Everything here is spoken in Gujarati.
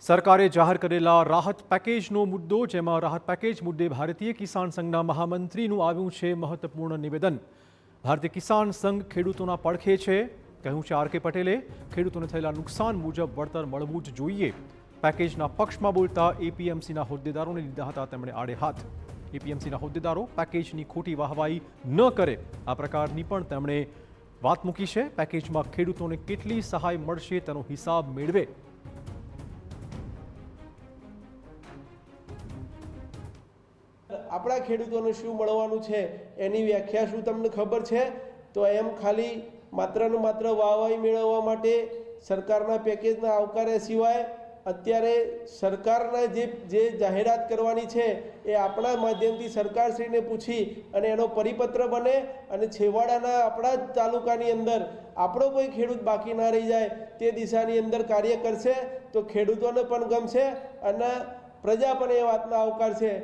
સરકારે જાહેર કરેલા રાહત પેકેજનો મુદ્દો, જેમાં રાહત પેકેજ મુદ્દે ભારતીય કિસાન સંઘના મહામંત્રીનું આવ્યું છે મહત્વપૂર્ણ નિવેદન। ભારતીય કિસાન સંઘ ખેડૂતોના પડખે છે, કહ્યું છે આર કે પટેલે। ખેડૂતોને થયેલા નુકસાન મુજબ વળતર મળવું જ જોઈએ। પેકેજના પક્ષમાં બોલતા એપીએમસીના હોદ્દેદારોને લીધા હતા તેમણે આડે હાથ। એપીએમસીના હોદ્દેદારો પેકેજની ખોટી વાહવાઈ ન કરે, આ પ્રકારની પણ તેમણે વાત મૂકી છે। પેકેજમાં ખેડૂતોને કેટલી સહાય મળશે તેનો હિસાબ મેળવે। આપણા ખેડૂતોને શું મળવાનું છે એની વ્યાખ્યા શું તમને ખબર છે? તો એમ ખાલી માત્ર ને માત્ર વાહવાહી મેળવવા માટે સરકારના પેકેજના આવકાર્યા સિવાય અત્યારે સરકારના જે જાહેરાત કરવાની છે એ આપણા માધ્યમથી સરકારશ્રીને પૂછી અને એનો પરિપત્ર બને અને છેવાડાના આપણા જ તાલુકાની અંદર આપણો કોઈ ખેડૂત બાકી ના રહી જાય તે દિશાની અંદર કાર્ય કરશે તો ખેડૂતોને પણ ગમશે અને પ્રજા પણ એ વાતના આવકારશે।